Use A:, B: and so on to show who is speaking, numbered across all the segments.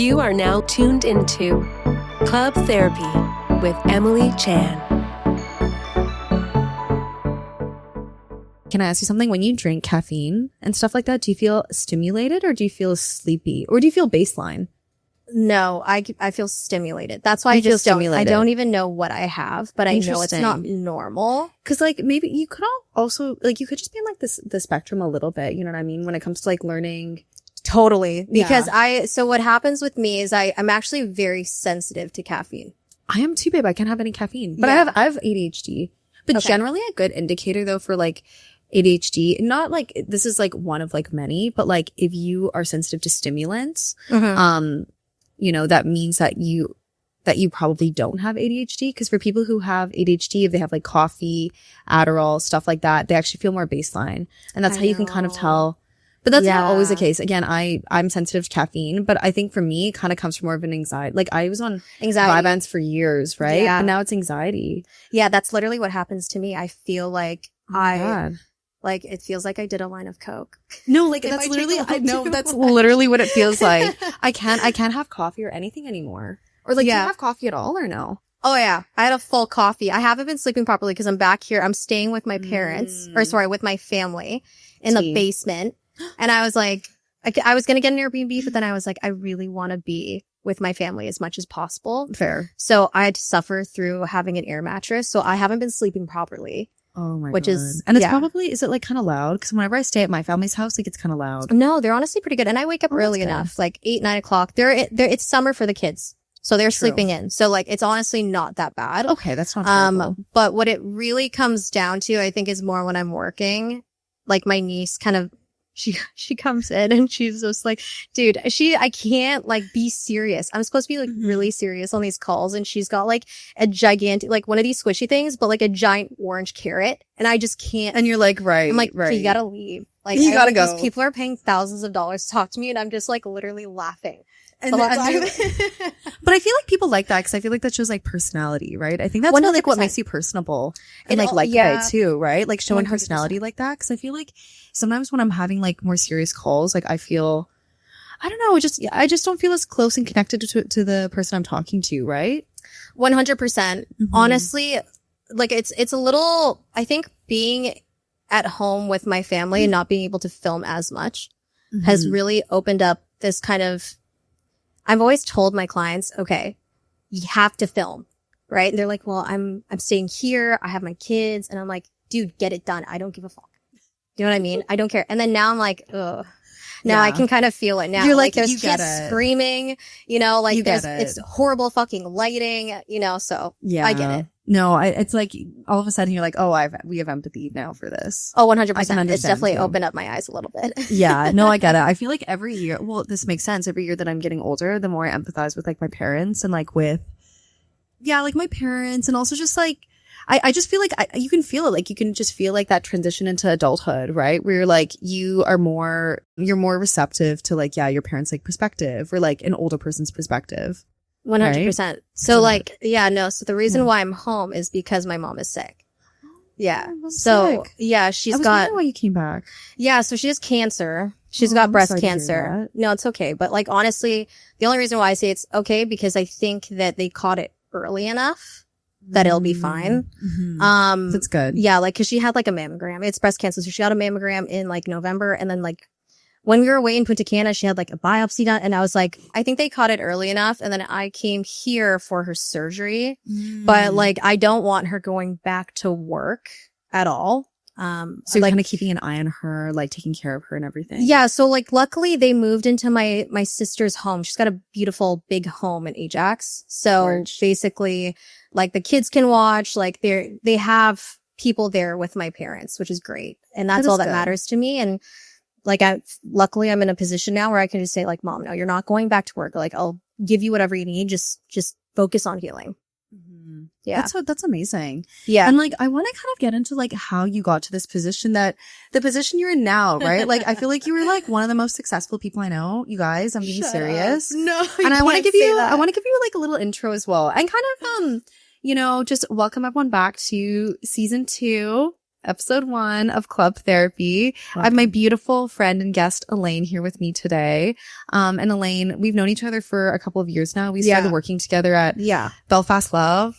A: You are now tuned into Club Therapy with Emily Chan.
B: Can I ask you something? When you drink caffeine and stuff like that, do you feel stimulated or do you feel sleepy or do you feel baseline?
C: No, I feel stimulated. That's why I just don't even know what I have, but I know it's not normal.
B: Cause like maybe you could also like, you could just be in like the spectrum a little bit. You know what I mean? When it comes to like learning.
C: Totally. Because so what happens with me is I'm actually very sensitive to caffeine.
B: I am too, babe. I can't have any caffeine, but I have ADHD, but generally a good indicator though for like ADHD, not like this is like one of like many, but like if you are sensitive to stimulants, you know, that means that you probably don't have ADHD. Because for people who have ADHD, if they have like coffee, Adderall, stuff like that, they actually feel more baseline. And that's how you can kind of tell. But that's not always the case. Again, I'm sensitive to caffeine, but I think for me, it kind of comes from more of an anxiety. Like I was on Vyvanse for years, right? Yeah. And now it's anxiety.
C: Yeah, that's literally what happens to me. I feel like like it feels like I did a line of coke.
B: No, like that's literally, I know that's literally what it feels like. I can't have coffee or anything anymore. Or like, do you have coffee at all or no?
C: Oh yeah. I had a full coffee. I haven't been sleeping properly because I'm back here. I'm staying with my parents with my family in the basement. And I was like, I was going to get an Airbnb, but then I was like, I really want to be with my family as much as possible.
B: Fair.
C: So I had to suffer through having an air mattress. So I haven't been sleeping properly.
B: Oh my
C: God.
B: And it's probably, is it like kind of loud? Because whenever I stay at my family's house, like it's kind of loud.
C: No, they're honestly pretty good. And I wake up early enough, like 8, 9 o'clock. It's summer for the kids. So they're sleeping in. So like, it's honestly not that bad.
B: Okay. That's not terrible.
C: But what it really comes down to, I think, is more when I'm working, like my niece kind of, she comes in and she's just like, dude, I can't like be serious. I'm supposed to be like really serious on these calls. And she's got like a gigantic, like one of these squishy things, but like a giant orange carrot. And I just can't.
B: And you're like, right.
C: I'm like,
B: right.
C: You gotta leave. Like,
B: you gotta go.
C: These people are paying thousands of dollars to talk to me. And I'm just like literally laughing.
B: But I feel like people like that because I feel like that shows like personality, right? I think that's really like what makes you personable and like that too, right? Like showing 100%. Personality like that. Because I feel like sometimes when I'm having like more serious calls, like I feel, I don't know, I just don't feel as close and connected to the person I'm talking to, right?
C: 100%. Honestly, like it's a little, I think being at home with my family and not being able to film as much has really opened up this kind of, I've always told my clients, okay, you have to film, right? And they're like, well, I'm staying here. I have my kids. And I'm like, dude, get it done. I don't give a fuck. You know what I mean? I don't care. And then now I'm like, ugh. Now I can kind of feel it now.
B: You're like
C: there's kids screaming, you know, like it's horrible fucking lighting, you know, so I get it.
B: No, it's like all of a sudden you're like, oh, we have empathy now for this.
C: Oh, 100%. It's definitely opened up my eyes a little bit.
B: Yeah, no, I get it. I feel like every year, well, this makes sense. Every year that I'm getting older, the more I empathize with like my parents and like with, like my parents and also just like, I just feel like you can feel it. Like you can just feel like that transition into adulthood, right? Where you're like, you're more receptive to like, your parents' like perspective or like an older person's perspective.
C: 100%. Right? So like, so the reason why I'm home is because my mom is sick. Yeah. So
B: sick.
C: She's got.
B: I was wondering why you came back.
C: Yeah. So she has cancer. She's got breast cancer. No, it's okay. But like, honestly, the only reason why I say it's okay because I think that they caught it early enough that it'll be fine.
B: That's good.
C: Yeah. Like, cause she had like a mammogram. It's breast cancer. So she got a mammogram in like November. And then like when we were away in Punta Cana, she had like a biopsy done. And I was like, I think they caught it early enough. And then I came here for her surgery. But like, I don't want her going back to work at all.
B: So you're kind of keeping an eye on her, like taking care of her and everything.
C: Yeah. So like, luckily they moved into my sister's home. She's got a beautiful big home in Ajax. So basically like the kids can watch, like they have people there with my parents, which is great. And that's all that matters to me. And like, luckily I'm in a position now where I can just say like, Mom, no, you're not going back to work. Like I'll give you whatever you need. Just focus on healing. Yeah.
B: That's amazing.
C: Yeah.
B: And like, I want to kind of get into like how you got to this position the position you're in now, right? Like, I feel like you were like one of the most successful people I know, you guys. I'm being serious.
C: No,
B: and I want to give you like a little intro as well and kind of, just welcome everyone back to season 2 episode 1 of Club Therapy. I have my beautiful friend and guest Elaine here with me today. And Elaine, we've known each other for a couple of years now. We started working together at Belfast Love.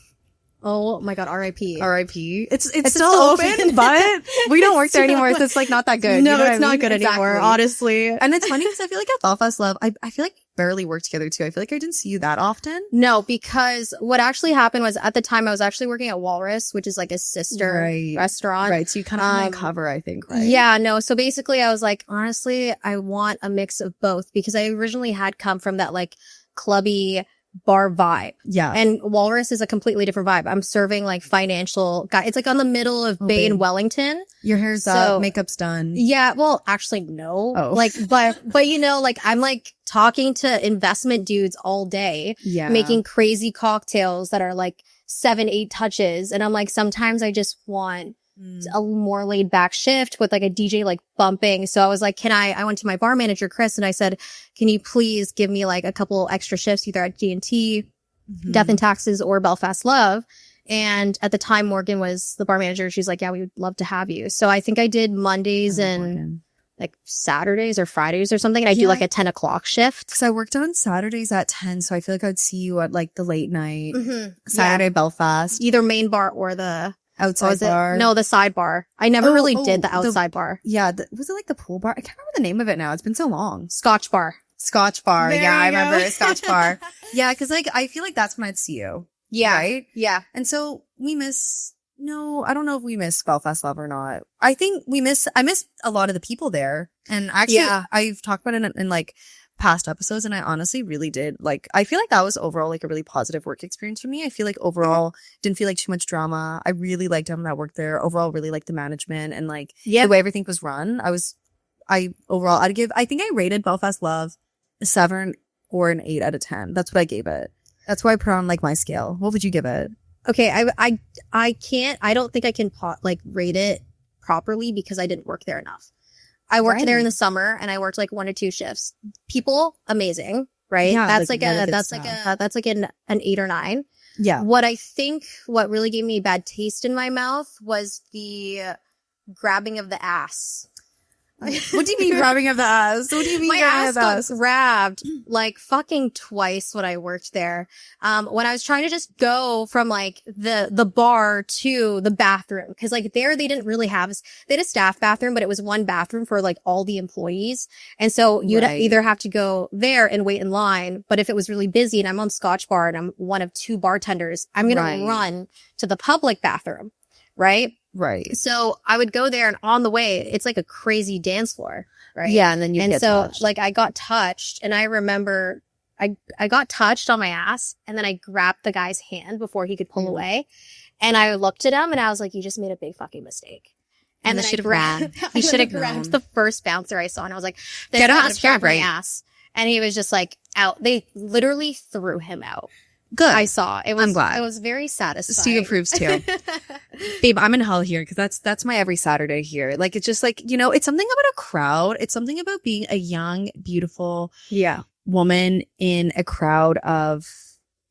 C: Oh my God, R.I.P.
B: R.I.P. It's still open, but we don't work there anymore, so it's like not that good.
C: No,
B: you know
C: it's not good anymore, honestly.
B: And it's funny because I feel like at Belfast Love, I feel like we barely work together too. I feel like I didn't see you that often.
C: No, because what actually happened was at the time I was actually working at Walrus, which is like a sister restaurant.
B: Right. So you kind of uncover, I think, right?
C: Yeah, no. So basically I was like, honestly, I want a mix of both because I originally had come from that like clubby bar vibe.
B: Yeah.
C: And Walrus is a completely different vibe. I'm serving like financial guy. It's like on the middle of Bay and Wellington.
B: Your hair's up, makeup's done.
C: Yeah. Well, actually, no.
B: Oh.
C: Like, but you know, like I'm like talking to investment dudes all day.
B: Yeah.
C: Making crazy cocktails that are like 7-8 touches. And I'm like, sometimes I just want a more laid back shift with like a DJ like bumping. So I was like, I went to my bar manager, Chris, and I said, can you please give me like a couple extra shifts either at G&T, Death and Taxes, or Belfast Love. And at the time, Morgan was the bar manager. She's like, yeah, we would love to have you. So I think I did Mondays and like Saturdays or Fridays or something. And I do like a 10 o'clock shift.
B: Because I worked on Saturdays at 10. So I feel like I'd see you at like the late night, Saturday Belfast.
C: Either main bar or the
B: outside bar.
C: No, the side bar. I never really did the outside bar.
B: Yeah. Was it like the pool bar? I can't remember the name of it now. It's been so long.
C: Scotch bar.
B: Scotch bar.
C: There
B: yeah, I
C: you
B: remember
C: go.
B: Scotch bar. Yeah, because like I feel like that's when I'd see you.
C: Yeah.
B: Right?
C: Yeah.
B: And so I don't know if we miss Belfast Love or not. I think I miss a lot of the people there. And actually, I've talked about it in like past episodes, and I honestly really did like, I feel like that was overall like a really positive work experience for me. I feel like overall didn't feel like too much drama. I really liked everyone that worked there. Overall, really liked the management and like the way everything was run. I think I rated Belfast Love a 7 or an 8 out of 10. That's what I gave it. That's why I put on like my scale. What would you give it?
C: Okay, I don't think I can rate it properly because I didn't work there enough. I worked there in the summer and I worked like 1 to 2 shifts. People, amazing, right?
B: Yeah,
C: that's like an 8 or 9.
B: Yeah.
C: What really gave me a bad taste in my mouth was the grabbing of the ass.
B: What do you mean grabbing of the ass? What do you mean
C: my
B: grabbing
C: ass
B: of the
C: got
B: ass?
C: grabbed like fucking twice when I worked there. When I was trying to just go from like the bar to the bathroom, cause like there they didn't really have, they had a staff bathroom, but it was one bathroom for like all the employees. And so you'd either have to go there and wait in line. But if it was really busy and I'm on Scotch Bar and I'm one of 2 bartenders, I'm going to run to the public bathroom. Right.
B: Right.
C: So I would go there and on the way, it's like a crazy dance floor. Right.
B: Yeah. And then you get touched.
C: Like I got touched and I remember I got touched on my ass and then I grabbed the guy's hand before he could pull away. And I looked at him and I was like, you just made a big fucking mistake. And then I grabbed, he should have grabbed the first bouncer I saw and I was like, get out of my ass. And he was just like out. They literally threw him out.
B: Good.
C: I saw.
B: I'm glad.
C: It was very satisfying.
B: Steve approves too. Babe, I'm in hell here because that's my every Saturday here. Like, it's just like, it's something about a crowd. It's something about being a young, beautiful woman in a crowd of,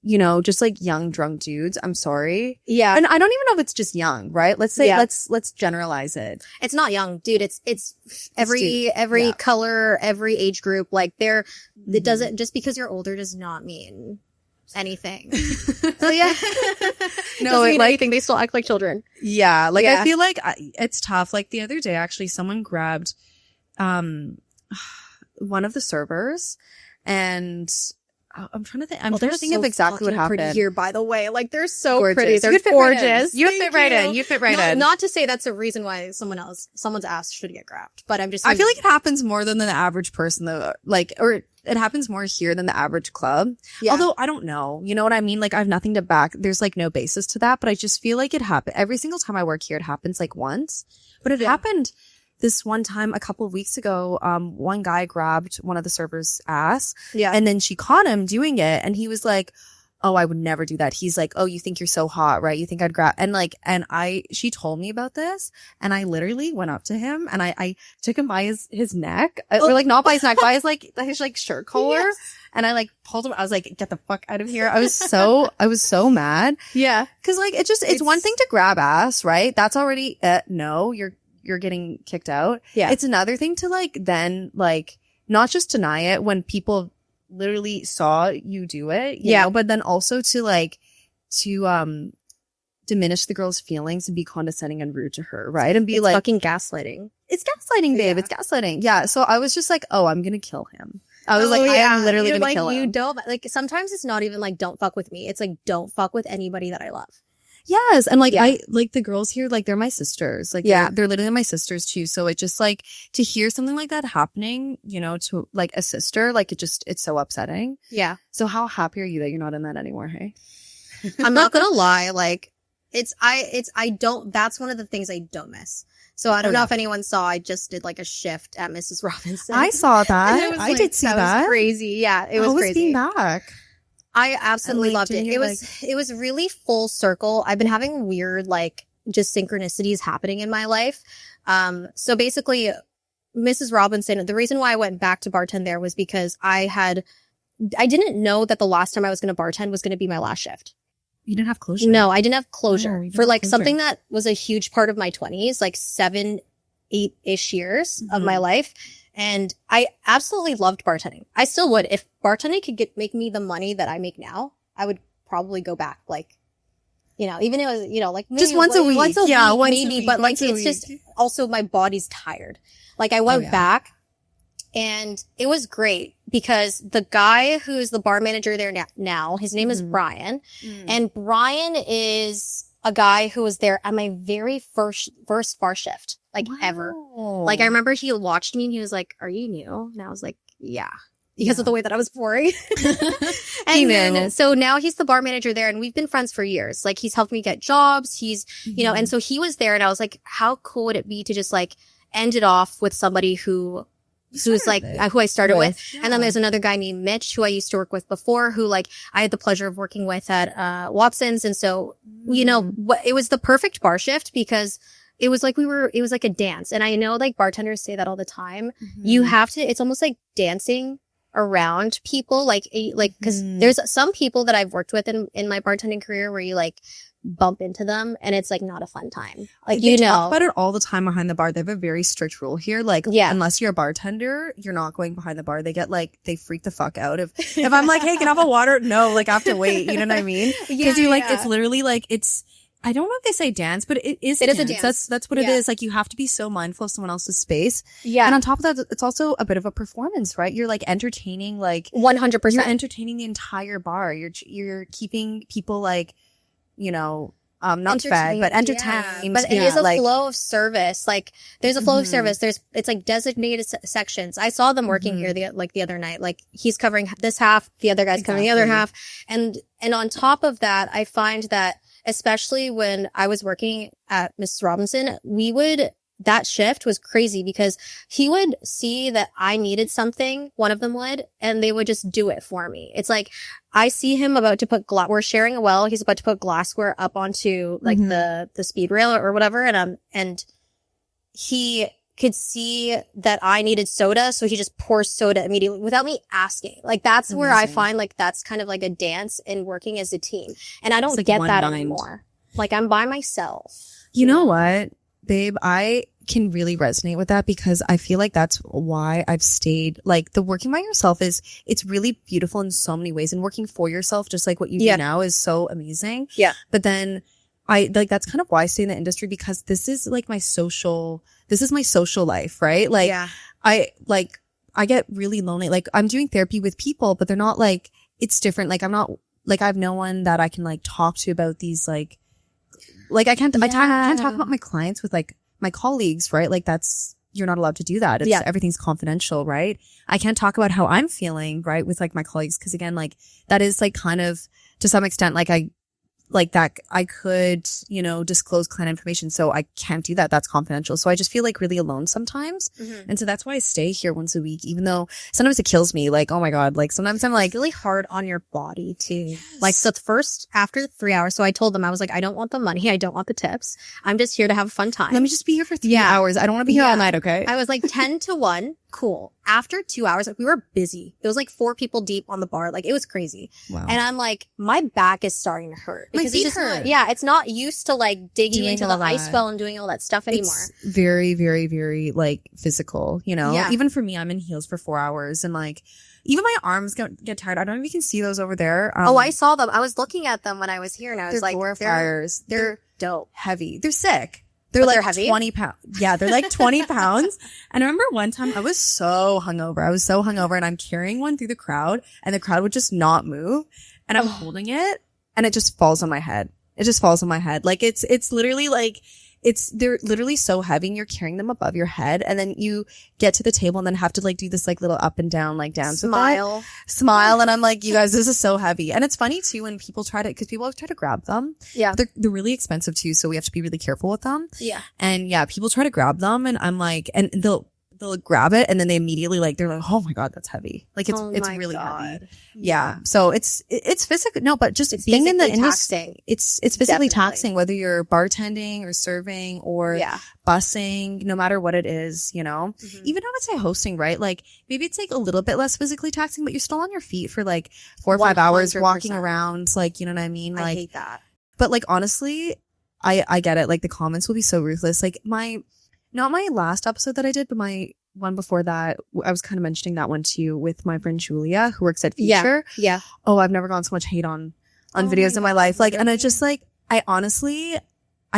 B: just like young drunk dudes. I'm sorry.
C: Yeah.
B: And I don't even know if it's just young, right? Let's say, let's generalize it.
C: It's not young, dude. It's every color, every age group. Like it doesn't, just because you're older does not mean anything. So yeah.
B: No,
C: anything. They still act like children.
B: Yeah. Like I feel like it's tough. Like the other day, actually, someone grabbed, one of the servers and I'm trying to think. I'm trying to think of exactly what happened.
C: Pretty here, by the way. Like they're so
B: gorgeous.
C: pretty. They're gorgeous.
B: You fit right in. You fit right in.
C: Not to say that's a reason why someone's ass should get grabbed, but I'm just.
B: I feel like it happens more than the average person, though. Like, or it happens more here than the average club. Yeah. Although I don't know. You know what I mean? Like I have nothing to back. There's like no basis to that, but I just feel like it happened every single time I work here. It happens like once, but it happened this one time a couple of weeks ago. One guy grabbed one of the servers' ass.
C: Yeah.
B: And then she caught him doing it. And he was like, oh, I would never do that. He's like, oh, you think you're so hot, right? You think I'd grab, and like, she told me about this, and I literally went up to him and I took him by his neck, or like not by his neck, by his like shirt collar. Yes. And I like pulled him. I was like, get the fuck out of here. I was so mad.
C: Yeah.
B: Cause like, it's one thing to grab ass, right? That's already, no, you're getting kicked out.
C: Yeah.
B: It's another thing to like, then like, not just deny it when people literally saw you do it, you know, but then also to like, to diminish the girl's feelings and be condescending and rude to her, right? And be
C: it's
B: like,
C: fucking gaslighting.
B: It's gaslighting, babe. It's gaslighting. Yeah. So I was just like, oh, I'm gonna kill him. I was I am literally gonna kill him.
C: You don't, like, sometimes it's not even like, don't fuck with me. It's like, don't fuck with anybody that I love.
B: Yes. And like, I like the girls here, like, they're my sisters. Like, they're literally my sisters too. So it just like, to hear something like that happening, you know, to like a sister, like, it's so upsetting.
C: Yeah.
B: So how happy are you that you're not in that anymore? Hey,
C: I'm not gonna lie. Like, that's one of the things I don't miss. So I don't know if anyone saw, I just did like a shift at Mrs. Robinson.
B: I saw that. I did see that.
C: That was crazy. Yeah. It was crazy.
B: Being back.
C: I absolutely loved it. It was really full circle. I've been having weird, like, just synchronicities happening in my life. So basically, Mrs. Robinson, the reason why I went back to bartend there was because I didn't know that the last time I was going to bartend was going to be my last shift.
B: You didn't have closure?
C: No, I didn't have closure for like something that was a huge part of my 20s, like 7, 8-ish years of my life. And I absolutely loved bartending. I still would. If bartending could make me the money that I make now, I would probably go back. Like, you know, even if it was, you know, like maybe
B: just once a week.
C: Once a week, maybe. But like, it's just also my body's tired. Like, I went back and it was great because the guy who's the bar manager there now, his name is Brian. And Brian is a guy who was there at my very first bar shift, like ever. Like, I remember he watched me and he was like, "Are you new?" And I was like, "Yeah." Because of the way that I was boring. And then, so now he's the bar manager there and we've been friends for years. Like, he's helped me get jobs. He's, you know, and so he was there and I was like, how cool would it be to just like end it off with somebody who's like, who I started with. Yeah. And then there's another guy named Mitch who I used to work with before, who like I had the pleasure of working with at, Watson's. And so, you know, it was the perfect bar shift because it was like it was like a dance. And I know like bartenders say that all the time. You have to, it's almost like dancing around people, like, cause there's some people that I've worked with in my bartending career where you like bump into them and it's like not a fun time. Like,
B: they talk about it all the time behind the bar. They have a very strict rule here. Like, unless you're a bartender, you're not going behind the bar. They freak the fuck out if I'm like, hey, can I have a water? No, like I have to wait. You know what I mean? Because you're like, it's literally like, I don't know if they say dance, but it is a dance. That's what it is. Like, you have to be so mindful of someone else's space. Yeah. And on top of that, it's also a bit of a performance, right? You're like entertaining, like
C: 100%.
B: You're entertaining the entire bar. You're keeping people like, you know, not fed, but entertained.
C: Yeah. But it is a flow of service. Like, there's a flow of service. It's like designated sections. I saw them working here the other night. Like, he's covering this half, the other guy's covering the other half. And on top of that, I find that especially when I was working at Mrs. Robinson, that shift was crazy because he would see that I needed something, one of them would, and they would just do it for me. It's like, I see him about to put we're sharing a well. He's about to put glassware up onto like the speed rail or whatever. And he could see that I needed soda. So he just pours soda immediately without me asking. Like, that's where I find like, that's kind of like a dance in working as a team. And I don't get that anymore. Like, I'm by myself.
B: You know what, babe? I can really resonate with that because I feel like that's why I've stayed. Like, the working by yourself it's really beautiful in so many ways, and working for yourself, just like what you do now, is so amazing. Yeah. But then that's kind of why I stay in the industry, because this is my social life, right? Like, I get really lonely. Like, I'm doing therapy with people, but they're not like, it's different. Like, I'm not, like, I have no one that I can like talk to about these, like I can't talk about my clients with like my colleagues, right? Like, you're not allowed to do that. Everything's confidential, right? I can't talk about how I'm feeling, right, with like my colleagues. Cause again, like, that is like kind of, to some extent, like like that I could, you know, disclose client information. So I can't do that. That's confidential. So I just feel like really alone sometimes. And so that's why I stay here once a week, even though sometimes it kills me. Like, oh my God. Like sometimes I'm like,
C: it's really hard on your body too. Like, so after 3 hours, so I told them, I was like, I don't want the money. I don't want the tips. I'm just here to have a fun time.
B: let me just be here for 3 hours. I don't want to be here all night. Okay.
C: I was like 10 to 1. Cool. After 2 hours, like we were busy. It was like 4 people deep on the bar. Like it was crazy.
B: Wow.
C: And I'm like, my back is starting to hurt.
B: My
C: Because
B: feet
C: it's just
B: hurt.
C: it's not used to like digging
B: Doing
C: into
B: all
C: the ice
B: that.
C: well and doing all that stuff anymore.
B: It's very, very, very like physical, you know?
C: Yeah.
B: Even for me, I'm in heels for 4 hours and like, even my arms get tired. I don't know if you can see those over there.
C: I saw them. I was looking at them when I was here and I was like,
B: glorifiers.
C: they're dope.
B: Heavy. They're sick. They're
C: But
B: like
C: they're heavy?
B: 20 pounds. Yeah, they're like 20 pounds. And I remember one time I was so hungover and I'm carrying one through the crowd and the crowd would just not move. And I'm holding it and it just falls on my head. It just falls on my head. Like it's literally like, they're literally so heavy and you're carrying them above your head. And then you get to the table and then have to like do this like little up and down, like dance.
C: Smile.
B: And I'm like, you guys, this is so heavy. And it's funny too when people cause people have tried to grab them.
C: Yeah.
B: They're really expensive too. So we have to be really careful with them.
C: Yeah.
B: And yeah, people try to grab them and I'm like, and they'll grab it and then they immediately like, they're like, oh my God, that's heavy. Like it's really heavy. Yeah. So it's physical. No, but just being in the industry, it's physically taxing, whether you're bartending or serving or bussing, no matter what it is, you know, even I would say hosting, right? Like maybe it's like a little bit less physically taxing, but you're still on your feet for like 4 or 5 hours walking around. Like, you know what I mean? Like,
C: I hate that.
B: But like, honestly, I get it. Like the comments will be so ruthless. Like not my last episode that I did, but my one before that, I was kind of mentioning that one to you with my friend Julia, who works at Feature.
C: Yeah.
B: Oh, I've never gotten so much hate on videos in my life. Like, and it's just like, I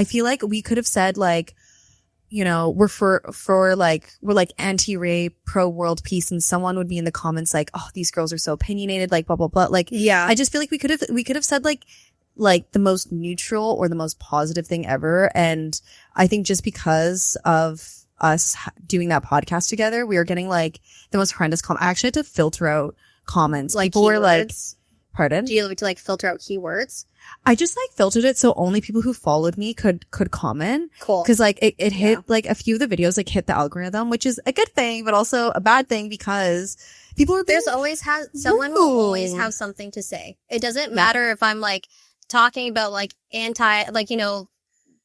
B: feel like we could have said like, you know, we're like anti-rape, pro-world peace, and someone would be in the comments like, oh, these girls are so opinionated, like blah, blah, blah. Like,
C: yeah.
B: I just feel like we could have said like the most neutral or the most positive thing ever. And I think just because of us doing that podcast together, we were getting like the most horrendous comments. I actually had to filter out comments.
C: Like
B: people were like, pardon?
C: Do you like to like filter out keywords?
B: I just like filtered it so only people who followed me could comment.
C: Cool.
B: Cause like it hit like a few of the videos like hit the algorithm, which is a good thing, but also a bad thing because people are
C: someone will always have something to say. It doesn't matter if I'm like talking about like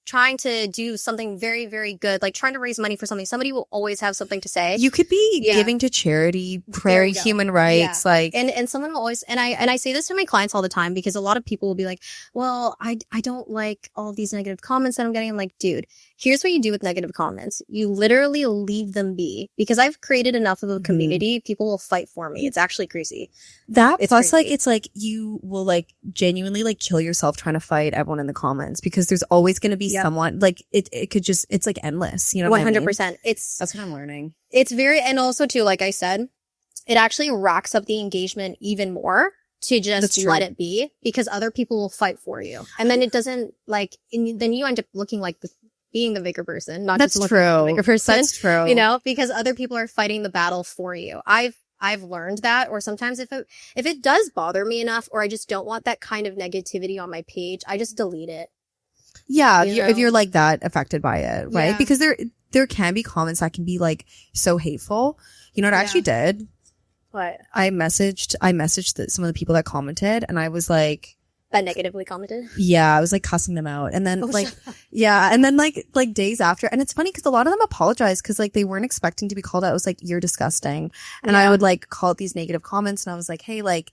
C: trying to do something very, very good, like trying to raise money for something. Somebody will always have something to say.
B: You could be giving to charity, prayer, human rights, like,
C: and someone will always, and I say this to my clients all the time because a lot of people will be like, well, I don't like all these negative comments that I'm getting. I'm like, dude, here's what you do with negative comments. You literally leave them be because I've created enough of a community. People will fight for me. It's actually crazy.
B: Plus crazy. Like, it's like you will like genuinely like kill yourself trying to fight everyone in the comments because there's always going to be someone like it could just, it's like endless, you know
C: 100%.
B: I mean? That's what I'm learning.
C: It's very, and also too, like I said, it actually racks up the engagement even more to just let it be because other people will fight for you. And then it doesn't like, then you end up looking like being the bigger person, not just looking like the bigger person.
B: That's true.
C: You know, because other people are fighting the battle for you. I've learned that, or sometimes if it does bother me enough, or I just don't want that kind of negativity on my page, I just delete it.
B: Yeah, if you're like that affected by it, right?
C: Yeah.
B: Because there can be comments that can be like so hateful. You know what I actually did?
C: What?
B: I messaged some of the people that commented, and I was like,
C: that negatively commented?
B: Yeah, I was like cussing them out. And then and then like days after, and it's funny because a lot of them apologized because like they weren't expecting to be called out. I was like, you're disgusting. And I would like call out these negative comments and I was like, hey, like,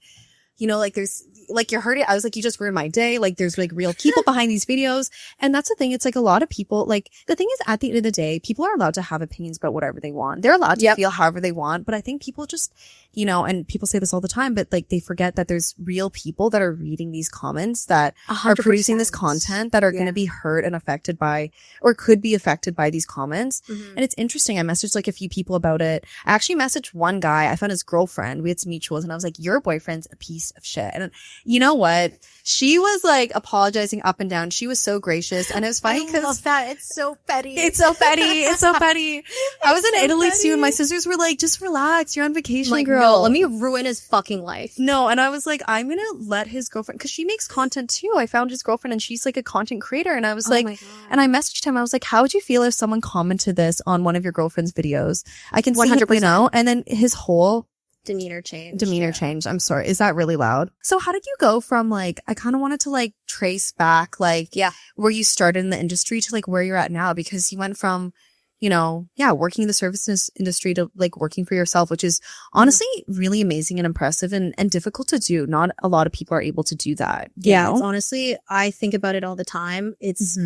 B: you know, like there's like you're hurting. I was like, you just ruined my day. Like there's like real people behind these videos. And that's the thing. It's like a lot of people, like the thing is at the end of the day, people are allowed to have opinions about whatever they want. They're allowed to feel however they want. But I think people just, you know, and people say this all the time, but like they forget that there's real people that are reading these comments that
C: 100%.
B: are producing this content that are going to be hurt and affected by, or could be affected by these comments. And it's interesting. I messaged like a few people about it. I actually messaged one guy. I found his girlfriend. We had some mutuals and I was like, your boyfriend's a piece piece of shit. And you know what? She was like apologizing up and down. She was so gracious. And it was funny because
C: I love that. It's so petty.
B: It's so petty. It's so petty. I was in Italy too, and my sisters were like, just relax. You're on vacation,
C: like,
B: girl.
C: no, let me ruin his fucking life.
B: No, and I was like, I'm gonna let his girlfriend, because she makes content too. I found his girlfriend and she's like a content creator. And I was like, and I messaged him. I was like, how would you feel if someone commented this on one of your girlfriend's videos? I can see,
C: 100%.
B: you know, and then his whole
C: demeanor change.
B: Changed. I'm sorry. Is that really loud? So how did you go from like, I kind of wanted to like trace back, like, where you started in the industry to like where you're at now, because you went from, you know, working in the services industry to like working for yourself, which is honestly really amazing and impressive and difficult to do. Not a lot of people are able to do that.
C: Yeah. It's honestly, I think about it all the time. It's,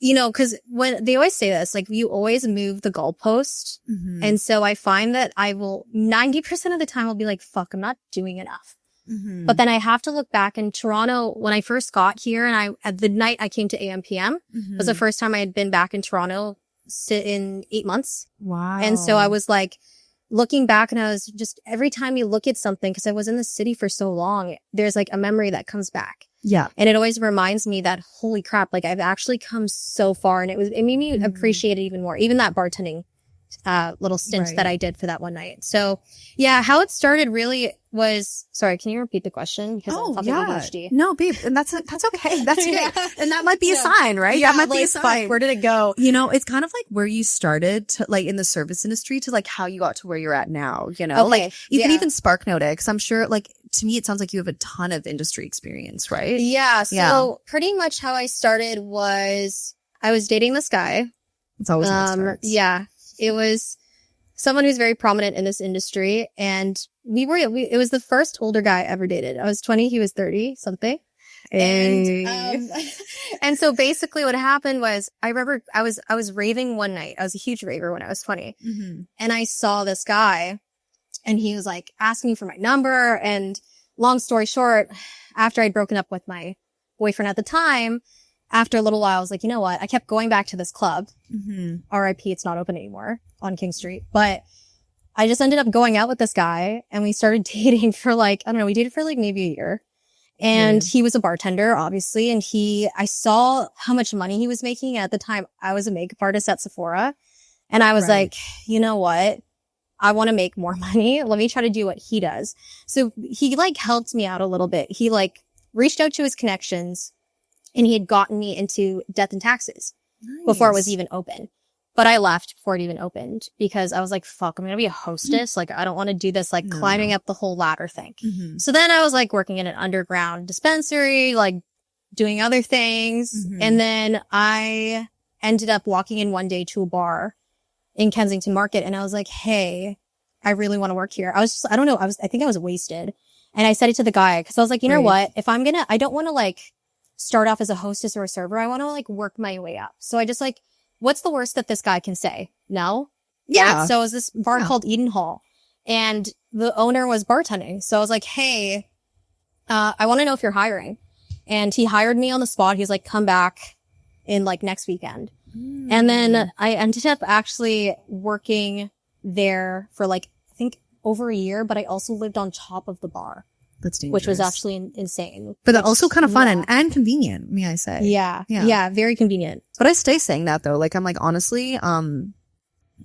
C: you know, because when they always say this, like, you always move the goalpost. And so I find that I will 90% of the time I'll be like, fuck, I'm not doing enough. But then I have to look back in Toronto when I first got here, and at the night I came to AMPM was the first time I had been back in Toronto in 8 months.
B: Wow.
C: And so I was like looking back, and I was just, every time you look at something, because I was in the city for so long, there's like a memory that comes back.
B: Yeah.
C: And it always reminds me that, holy crap, like I've actually come so far, and it made me appreciate it even more. Even that bartending little stint that I did for that one night. So yeah, how it started really was, sorry, can you repeat the question? Because I'm fucking ADHD.
B: No, babe, and that's okay. That's okay. And that might be a sign, right?
C: Yeah,
B: that might
C: like,
B: be a sign.
C: Where did it go?
B: You know, it's kind of like where you started to like in the service industry to like how you got to where you're at now, you know?
C: Okay,
B: like you can even spark note it, because I'm sure, like, to me it sounds like you have a ton of industry experience, right?
C: Yeah. So pretty much how I started was I was dating this guy.
B: It's always
C: yeah. It was someone who's very prominent in this industry, and it was the first older guy I ever dated. I was 20, he was 30 something. And so basically what happened was, I remember I was raving one night. I was a huge raver when I was 20. And I saw this guy, and he was like asking me for my number. And long story short, after I'd broken up with my boyfriend at the time, after a little while, I was like, you know what? I kept going back to this club. RIP, it's not open anymore on King Street. But I just ended up going out with this guy, and we started dating for like, I don't know, we dated for like maybe a year. And he was a bartender, obviously. And I saw how much money he was making. At the time, I was a makeup artist at Sephora. And I was like, you know what? I want to make more money. Let me try to do what he does. So he like helped me out a little bit. He like reached out to his connections, and he had gotten me into death and taxes before it was even open. But I left before it even opened, because I was like, fuck, I'm going to be a hostess. Like, I don't want to do this, like, climbing up the whole ladder thing. So then I was like working in an underground dispensary, like doing other things. And then I ended up walking in one day to a bar in Kensington Market. And I was like, hey, I really want to work here. I don't know. I think I was wasted. And I said it to the guy, because I was like, you know what? If I don't want to like start off as a hostess or a server. I want to like work my way up. So I just like, what's the worst that this guy can say? No?
B: Yeah.
C: So it was this bar called Eden Hall, and the owner was bartending. So I was like, hey, I want to know if you're hiring. And he hired me on the spot. He was like, come back in like next weekend. And then I ended up actually working there for like, I think over a year, but I also lived on top of the bar.
B: That's dangerous.
C: Which was actually insane.
B: But also kind of fun and convenient, may I say.
C: Yeah, very convenient.
B: But I stay saying that though. Like, I'm like, honestly,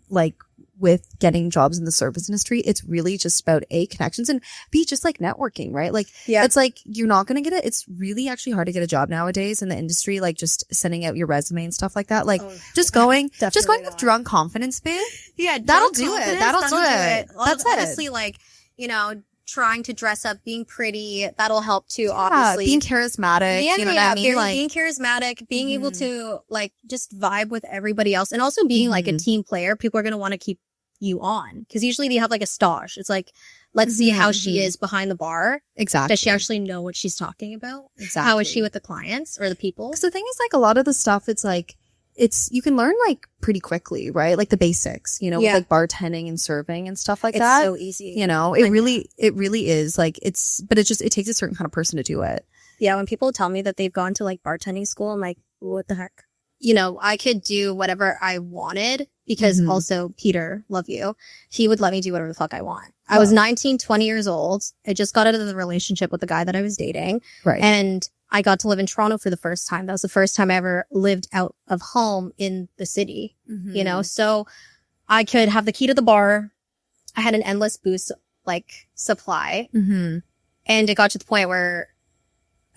B: like with getting jobs in the service industry, it's really just about A, connections, and B, just like networking, right? Like, it's like, you're not going to get it. It's really actually hard to get a job nowadays in the industry, like just sending out your resume and stuff like that. Like, just going with drunk confidence, babe.
C: Yeah,
B: that'll do it. That'll do it. That's it.
C: Honestly, like, you know, trying to dress up, being pretty, that'll help too, obviously.
B: Being charismatic, you know what I mean?
C: Being charismatic, being able to like just vibe with everybody else, and also being like a team player. People are going to want to keep you on, because usually they have like a stage. It's like, let's see how she is behind the bar.
B: Exactly.
C: Does she actually know what she's talking about?
B: Exactly.
C: How is she with the clients or the people?
B: Because the thing is, like, a lot of the stuff, it's like, you can learn like pretty quickly, right? Like the basics, you know, with like bartending and serving and stuff like that.
C: It's so easy.
B: You know, it really is like, but it takes a certain kind of person to do it.
C: Yeah. When people tell me that they've gone to like bartending school, I'm like, what the heck? you know, I could do whatever I wanted because also Peter, love you. He would let me do whatever the fuck I want. I was 19, 20 years old. I just got out of the relationship with the guy that I was dating.
B: Right.
C: And I got to live in Toronto for the first time. That was the first time I ever lived out of home in the city, you know? So I could have the key to the bar. I had an endless booze, like, supply. And it got to the point where,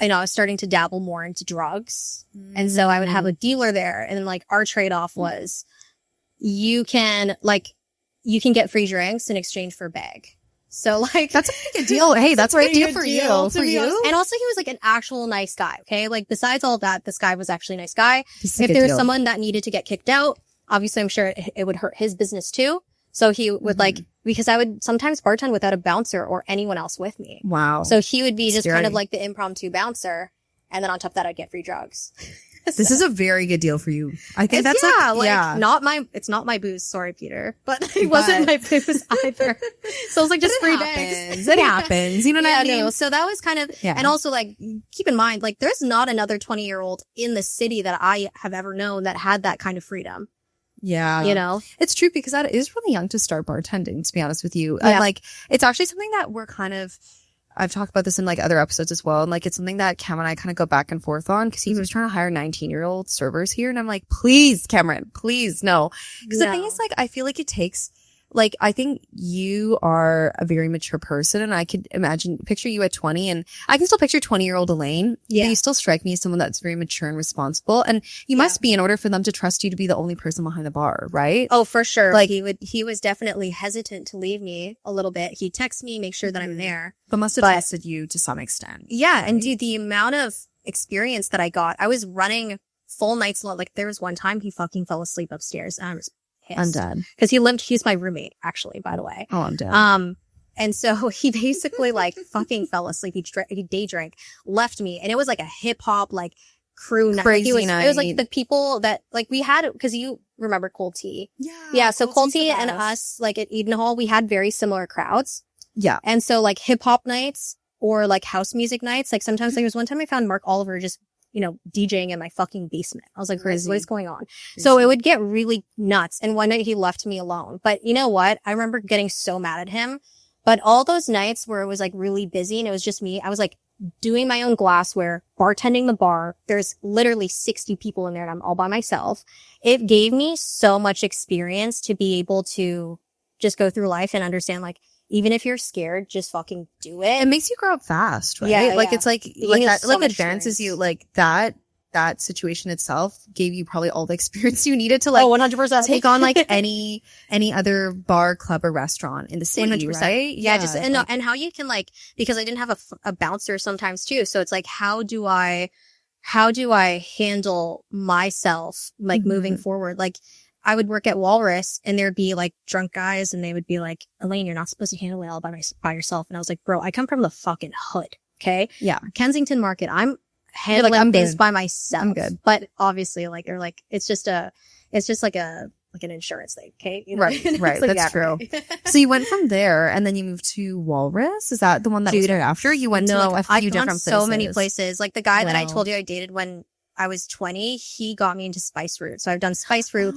C: you know, I was starting to dabble more into drugs. And so I would have a dealer there. And like, our trade-off was you can get free drinks in exchange for a bag. So like,
B: that's a pretty good deal. Hey, that's a good deal for you.
C: And also he was like an actual nice guy. Okay. Like besides all that, this guy was actually a nice guy. If there was someone that needed to get kicked out, obviously I'm sure it would hurt his business too. So he would like, because I would sometimes bartend without a bouncer or anyone else with me.
B: Wow.
C: So he would be just kind of like the impromptu bouncer. And then on top of that, I'd get free drugs.
B: This is a very good deal for you. I think that's
C: it's not my booze. Sorry, Peter, but it wasn't my booze either. So it was like just free bags.
B: It happens. You know what I mean?
C: No. So that was kind of, and also like, keep in mind, like there's not another 20-year-old in the city that I have ever known that had that kind of freedom.
B: Yeah.
C: You know,
B: it's true because that is really young to start bartending, to be honest with you. And like, it's actually something that we're kind of, I've talked about this in like other episodes as well. And like, it's something that Cam and I kind of go back and forth on because he was trying to hire 19-year-old servers here. And I'm like, please, Cameron, please, no. Because the thing is like, I feel like it takes, like, I think you are a very mature person and I could picture you at 20 and I can still picture 20-year-old Elaine. Yeah. But you still strike me as someone that's very mature and responsible. And you must be in order for them to trust you to be the only person behind the bar, right?
C: Oh, for sure. Like he was definitely hesitant to leave me a little bit. He'd text me, make sure that I'm there.
B: But must have trusted you to some extent.
C: Yeah. Right? And dude, the amount of experience that I got, I was running full nights long. Like there was one time he fucking fell asleep upstairs and I was
B: I'm dead.
C: Because he's my roommate, actually, by the way.
B: Oh, I'm dead.
C: And so he basically like fucking fell asleep. He day drank, left me. And it was like a hip hop, like crew night.
B: Crazy night.
C: It was like the people that like we had, because you remember Cold Tea. Yeah. So Cold Tea and us, like at Eden Hall, we had very similar crowds.
B: Yeah. And
C: so like hip hop nights or like house music nights, like sometimes there was one time I found Mark Oliver just, you know, DJing in my fucking basement. I was like, what is going on? Crazy. So it would get really nuts. And one night he left me alone. But you know what? I remember getting so mad at him. But all those nights where it was like really busy and it was just me, I was like doing my own glassware, bartending the bar. There's literally 60 people in there and I'm all by myself. It gave me so much experience to be able to just go through life and understand like, even if you're scared, just fucking do it.
B: It makes you grow up fast, right?
C: Yeah,
B: like it's like that,
C: so
B: like advances you. Like that situation itself gave you probably all the experience you needed to like
C: 100%
B: take on like any other bar, club, or restaurant in the city, 100%. Right?
C: Yeah, just and how you can like, because I didn't have a bouncer sometimes too, so it's like how do I handle myself like moving forward? Like I would work at Walrus and there'd be like drunk guys and they would be like, Elaine, you're not supposed to handle it all by yourself. And I was like, bro, I come from the fucking hood. Okay.
B: Yeah.
C: Kensington Market. I'm handling this by myself.
B: I'm good.
C: But obviously like, they're like, it's just like an insurance thing. Okay. You know?
B: Right. Right.
C: Like,
B: that's true. So you went from there and then you moved to Walrus. Is that the one that was right after? You went to like a few different places.
C: So many places. Like the guy that I told you I dated when I was 20, he got me into Spice Route. So I've done Spice Route.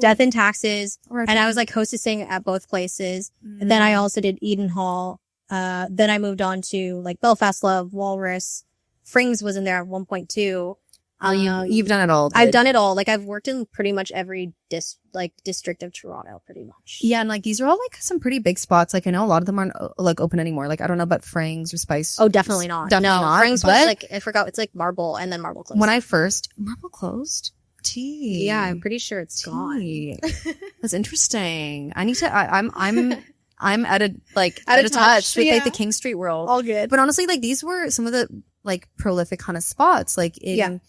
C: Death and Taxes. And I was like hostessing at both places. And then I also did Eden Hall. Then I moved on to like Belfast Love, Walrus. Frings was in there at 1.2.
B: You've done it all.
C: I've done it all. Like I've worked in pretty much every district of Toronto, pretty much.
B: Yeah, and like these are all like some pretty big spots. Like I know a lot of them aren't like open anymore. Like I don't know about Frings or Spice.
C: Oh, definitely not.
B: Definitely not.
C: Frings was like, I forgot. It's like Marble and then Marble closed.
B: When I first Marble closed. Tea.
C: Yeah, I'm pretty sure it's gone.
B: That's interesting. I need to. I'm out of touch with like the King Street world.
C: All good.
B: But honestly, like these were some of the like prolific kind of spots. Like in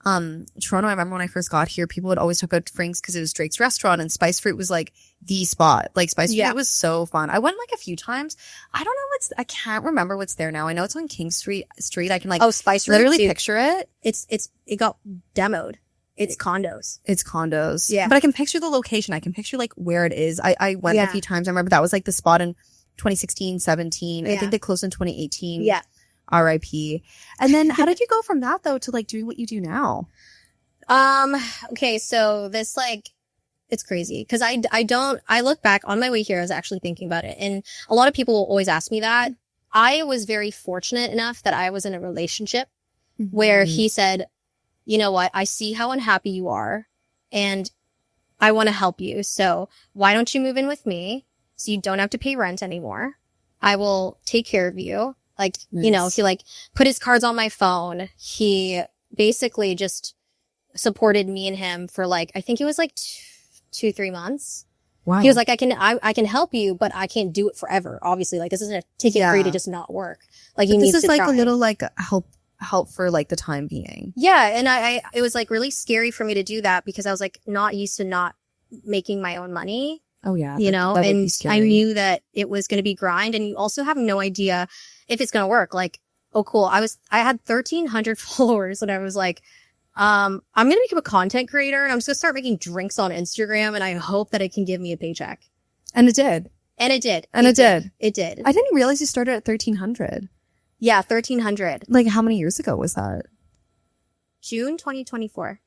B: Toronto, I remember when I first got here, people would always talk about Frings because it was Drake's restaurant and Spice Fruit was like the spot. Like Spice Fruit was so fun. I went like a few times. I don't know I can't remember what's there now. I know it's on King Street. I can like
C: Spice Fruit,
B: literally picture it.
C: It got demoed. It's condos.
B: It's condos.
C: Yeah.
B: But I can picture the location. I can picture like where it is. I went a few times. I remember that was like the spot in 2016, 17. I think they closed in 2018.
C: Yeah.
B: RIP. And then how did you go from that though to like doing what you do now?
C: Okay, so this like, it's crazy because I look back on my way here. I was actually thinking about it, and a lot of people will always ask me that. I was very fortunate enough that I was in a relationship where he said, you know what, I see how unhappy you are and I want to help you. So why don't you move in with me so you don't have to pay rent anymore? I will take care of you. Like, you know, he like put his cards on my phone. He basically just supported me and him for like, I think it was like 2-3 months.
B: Wow.
C: He was like, I can help you, but I can't do it forever. Obviously, like this isn't a ticket for you to just not work. Like you need to try. This is
B: like a little like help for like the time being.
C: Yeah. And it was like really scary for me to do that because I was like not used to not making my own money.
B: Oh yeah.
C: You know, and I knew that it was going to be grind and you also have no idea if it's going to work. Like, oh cool. I had 1,300 followers and I was like, I'm going to become a content creator and I'm just going to start making drinks on Instagram and I hope that it can give me a paycheck.
B: And it did.
C: And it did.
B: And it did.
C: It did.
B: I didn't realize you started at 1,300.
C: Yeah, 1,300.
B: Like how many years ago was that?
C: June 2024.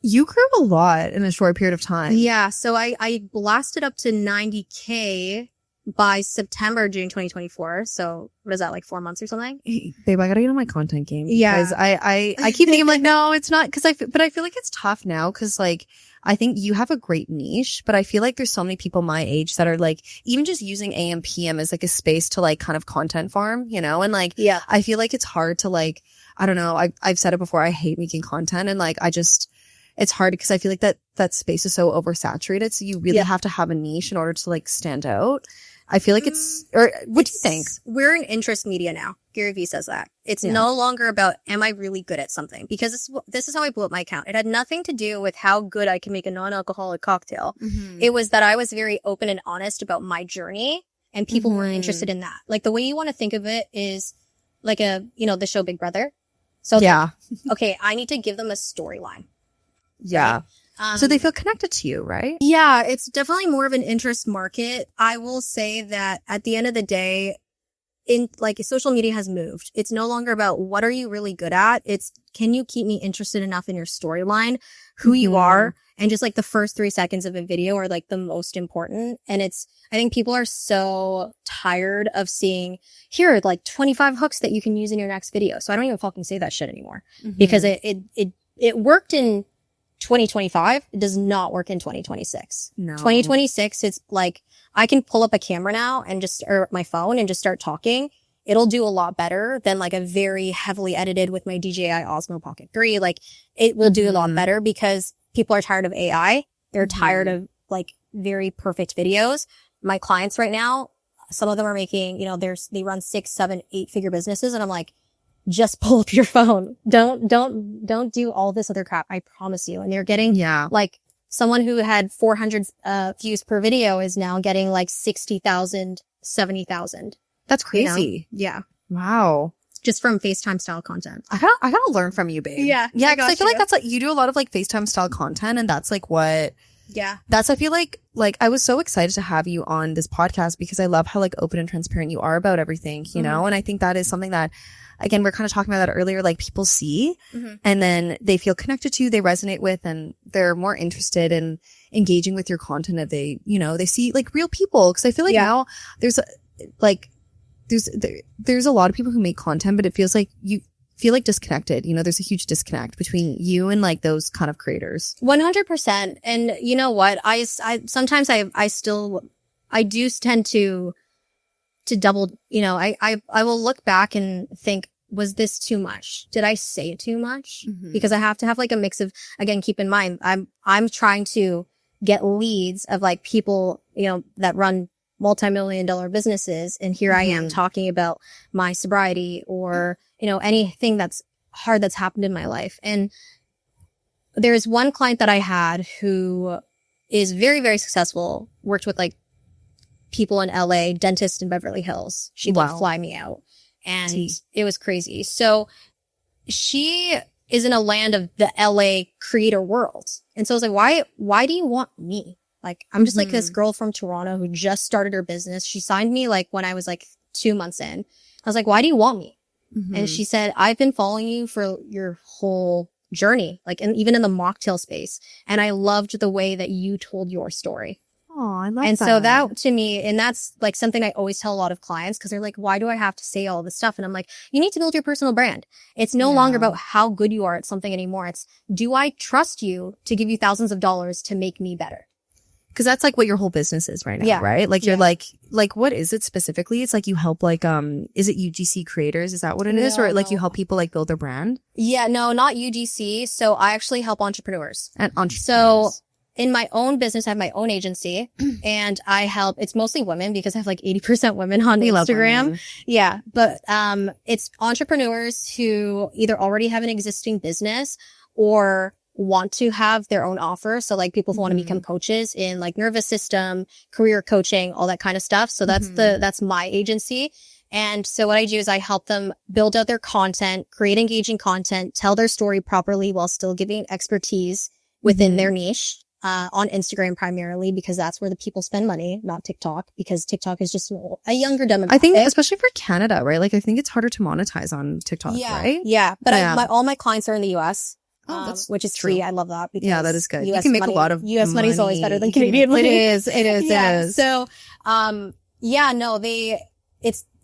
B: You grew a lot in a short period of time.
C: Yeah. So I blasted up to 90K by June 2024. So what is that, like 4 months or something?
B: Hey, babe, I gotta get on my content game.
C: Yeah.
B: Because I keep thinking like, no, it's not. But I feel like it's tough now because like, I think you have a great niche, but I feel like there's so many people my age that are like, even just using AM PM as like a space to like kind of content farm, you know? And like,
C: yeah,
B: I feel like it's hard to like, I don't know. I've said it before. I hate making content and like, it's hard because I feel like that space is so oversaturated. So you really have to have a niche in order to like stand out. I feel like what do you think? We're
C: an interest media now. Gary Vee says that. It's no longer about, am I really good at something? Because this is how I blew up my account. It had nothing to do with how good I can make a non-alcoholic cocktail. It was that I was very open and honest about my journey and people were interested in that. Like the way you want to think of it is like the show Big Brother. So okay, I need to give them a storyline.
B: Yeah.
C: Right?
B: So they feel connected to you, right?
C: Yeah, it's definitely more of an interest market. I will say that at the end of the day, social media has moved. It's no longer about what are you really good at. It's can you keep me interested enough in your storyline, who you are, and just like the first 3 seconds of a video are like the most important. And I think people are so tired of seeing here are like 25 hooks that you can use in your next video. So I don't even fucking say that shit anymore because it worked in 2025, it does not work in 2026.
B: No.
C: 2026, it's like I can pull up a camera now or my phone and just start talking. It'll do a lot better than like a very heavily edited with my DJI Osmo Pocket 3. Like it will do a lot better because people are tired of AI. They're tired of like very perfect videos. My clients right now, some of them are making, they run 6, 7, 8-figure businesses. And I'm like, just pull up your phone. Don't do all this other crap. I promise you. And they're getting like someone who had 400 views per video is now getting like 60,000, 70,000.
B: That's crazy.
C: Yeah.
B: Wow.
C: Just from FaceTime style content.
B: I gotta learn from you, babe.
C: Yeah.
B: Yeah. Cause I feel like that's like, you do a lot of like FaceTime style content and that's like what.
C: Yeah.
B: I feel like I was so excited to have you on this podcast because I love how like open and transparent you are about everything, you know? And I think that is something that, again, we're kind of talking about that earlier, like people see and then they feel connected to, they resonate with, and they're more interested in engaging with your content if they, they see like real people. Cause I feel like now there's a lot of people who make content, but it feels like you feel like disconnected. There's a huge disconnect between you and like those kind of creators.
C: 100%. And you know what? I sometimes I do tend to double, I will look back and think, was this too much? Did I say too much? Because I have to have like a mix of, again, keep in mind, I'm trying to get leads of like people, that run multi-million-dollar businesses. And here I am talking about my sobriety or, anything that's hard that's happened in my life. And there's one client that I had who is very, very successful, worked with like people in LA, dentist in Beverly Hills. She'd like fly me out and it was crazy. So she is in a land of the LA creator world. And so I was like, why do you want me? Like, I'm just like this girl from Toronto who just started her business. She signed me like when I was like 2 months in. I was like, why do you want me? And she said, I've been following you for your whole journey, like, and even in the mocktail space. And I loved the way that you told your story.
B: Oh, I love
C: And
B: that.
C: so that to me, and that's like something I always tell a lot of clients because they're like, why do I have to say all this stuff? And I'm like, you need to build your personal brand. It's no longer about how good you are at something anymore. It's, do I trust you to give you thousands of dollars to make me better?
B: Because that's like what your whole business is right now, right? Like you're like what is it specifically? It's like you help like, is it UGC creators? Is that what it is? Or like you help people like build their brand?
C: Yeah, no, not UGC. So I actually help entrepreneurs.
B: And entrepreneurs.
C: So in my own business, I have my own agency and I help, it's mostly women because I have like 80% women on Instagram. Yeah. But, it's entrepreneurs who either already have an existing business or want to have their own offer. So like people who want to become coaches in like nervous system, career coaching, all that kind of stuff. So that's my agency. And so what I do is I help them build out their content, create engaging content, tell their story properly while still giving expertise within their niche. On Instagram primarily because that's where the people spend money, not TikTok, because TikTok is just a younger demographic.
B: I think especially for Canada, right? Like I think it's harder to monetize on TikTok, right?
C: Yeah. But all my clients are in the US, which is
B: true.
C: true. I love that because
B: that is good.
C: US
B: you can make
C: money,
B: a lot of
C: US money is always better than Canadian money.
B: It is.
C: So,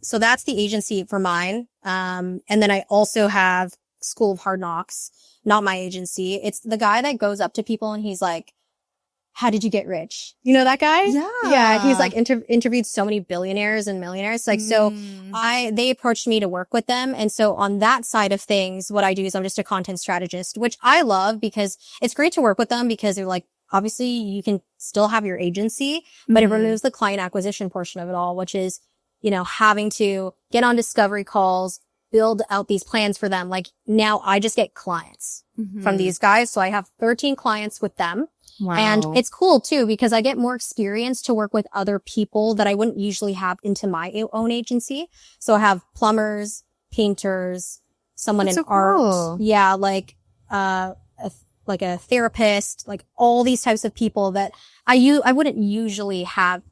C: so that's the agency for mine. And then I also have School of Hard Knocks, not my agency. It's the guy that goes up to people and he's like, how did you get rich? You know that guy?
B: Yeah.
C: Yeah. He's like interviewed so many billionaires and millionaires. Like, so they approached me to work with them. And so on that side of things, what I do is I'm just a content strategist, which I love because it's great to work with them because they're like, obviously you can still have your agency, but it removes the client acquisition portion of it all, which is, you know, having to get on discovery calls, build out these plans for them. Like now I just get clients from these guys. So I have 13 clients with them.
B: Wow.
C: And it's cool too, because I get more experience to work with other people that I wouldn't usually have into my own agency. So I have plumbers, painters, someone in art. Yeah. Like, like a therapist, like all these types of people that I wouldn't usually have,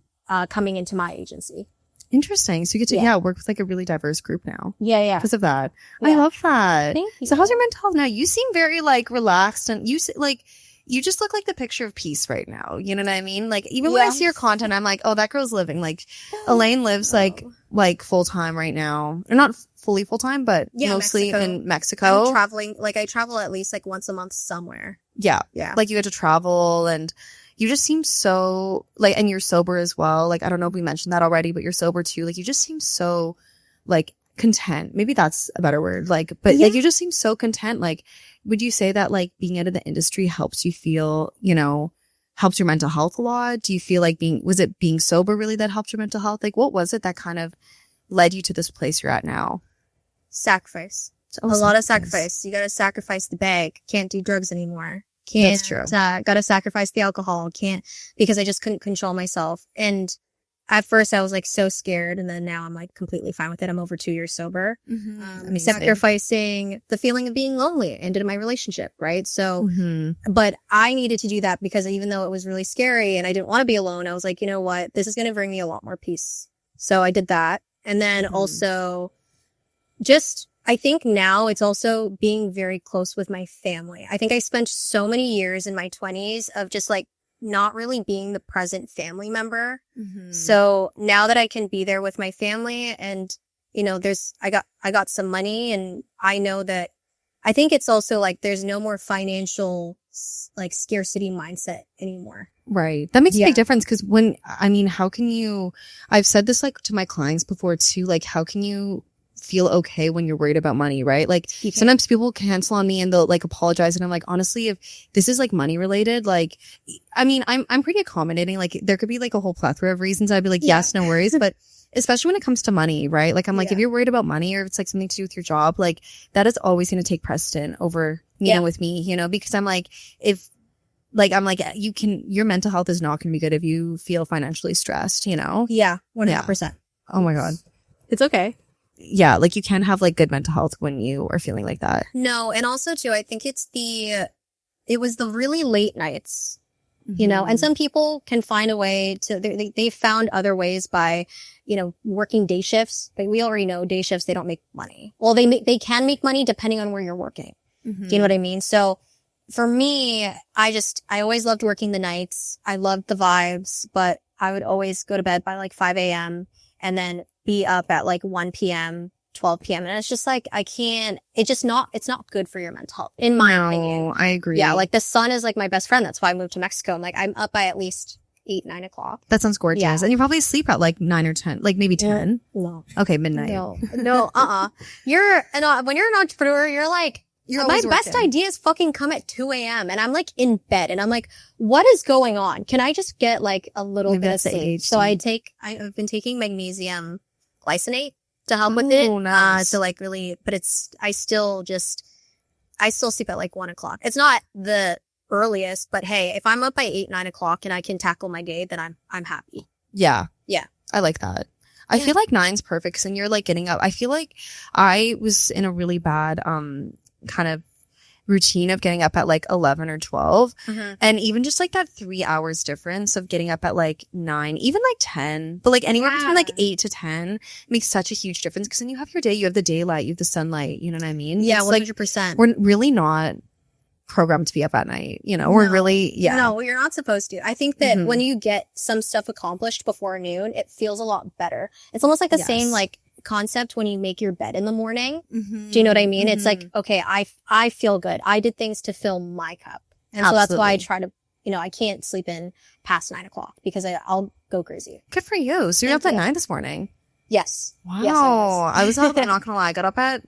C: coming into my agency.
B: Interesting. So you get to, work with like a really diverse group now.
C: Yeah.
B: Because of that.
C: Yeah.
B: I love that.
C: Thank you.
B: So how's your mental health now? You seem very like relaxed and you just look like the picture of peace right now. You know what I mean? Like even when I see your content, I'm like, oh, that girl's living. Like Elaine lives like full time right now. Or not fully full time, but mostly in Mexico.
C: I'm traveling, like I travel at least like once a month somewhere.
B: Yeah.
C: Yeah.
B: Like you get to travel and you just seem so like, and you're sober as well. Like, I don't know if we mentioned that already, but you're sober too. Like you just seem so like content. Maybe that's a better word. Like, but like you just seem so content. Like, would you say that like being out of the industry helps you feel, you know, helps your mental health a lot? Do you feel like was it being sober really that helped your mental health? Like what was it that kind of led you to this place you're at now?
C: Sacrifice. A lot of sacrifice. You gotta sacrifice the bag. Can't do drugs anymore.
B: That's true.
C: Gotta sacrifice the alcohol. Can't, because I just couldn't control myself. And at first I was like so scared. And then now I'm like completely fine with it. I'm over 2 years sober. Sacrificing the feeling of being lonely ended my relationship. Right. So, but I needed to do that because even though it was really scary and I didn't want to be alone, I was like, you know what, this is going to bring me a lot more peace. So I did that. And then also just, I think now it's also being very close with my family. I think I spent so many years in my 20s of just like not really being the present family member. So now that I can be there with my family and, you know, I got some money and I know that I think it's also like there's no more financial like scarcity mindset anymore.
B: Right. That makes a big difference because how can you, I've said this like to my clients before too, like how can you feel okay when you're worried about money, right? Like sometimes people cancel on me and they'll like apologize and I'm like, honestly, if this is like money related, like, I mean, I'm pretty accommodating. Like there could be like a whole plethora of reasons I'd be like, yes, no worries. But especially when it comes to money, right? Like I'm like, if you're worried about money or if it's like something to do with your job, like that is always going to take precedent over, you know, with me, you know, because I'm like, your mental health is not going to be good if you feel financially stressed, you know?
C: Yeah. 100%.
B: Oh my God.
C: It's okay.
B: Yeah, like you can't have like good mental health when you are feeling like that.
C: No, and also too, I think it was the really late nights, you know, and some people can find a way to, they found other ways by, you know, working day shifts, but we already know day shifts, they don't make money. Well, they can make money depending on where you're working. Do you know what I mean? So for me, I always loved working the nights. I loved the vibes, but I would always go to bed by like 5 a.m. and then be up at like 1 p.m., 12 p.m. And it's just like, it's not good for your mental health, in my opinion.
B: I agree.
C: Yeah, like the sun is like my best friend. That's why I moved to Mexico. I'm like, I'm up by at least 8, 9 o'clock.
B: That sounds gorgeous.
C: Yeah.
B: And you probably sleep at like 9 or 10, like maybe 10.
C: No.
B: Okay, midnight.
C: No, when you're an entrepreneur, you're like, my best ideas fucking come at 2 a.m. and I'm like in bed and I'm like, what is going on? Can I just get like a little bit of sleep? So I've been taking magnesium glycinate to help with it.
B: Nice.
C: So like really, but I still sleep at like 1 o'clock. It's not the earliest, but hey, if I'm up by 8, 9 o'clock and I can tackle my day, then I'm happy.
B: Yeah.
C: Yeah.
B: I like that. I feel like 9's perfect because then you're like getting up. I feel like I was in a really bad, kind of routine of getting up at like 11 or 12. And even just like that 3 hours difference of getting up at like 9, even like 10, but like anywhere between like 8 to 10 makes such a huge difference because then you have your day, you have the daylight, you have the sunlight, you know what I mean?
C: Yeah,
B: it's
C: 100%.
B: Like, we're really not programmed to be up at night, you know? We're really,
C: No, you're not supposed to. I think that when you get some stuff accomplished before noon, it feels a lot better. It's almost like the same like concept when you make your bed in the morning. Do you know what I mean? It's like, okay, I feel good. I did things to fill my cup. And so that's why I try to, I can't sleep in past 9 o'clock because I'll go crazy.
B: Good for you. So you're up at 9 this morning.
C: Yes.
B: Wow.
C: Yes,
B: I was up, I'm not gonna lie, I got up at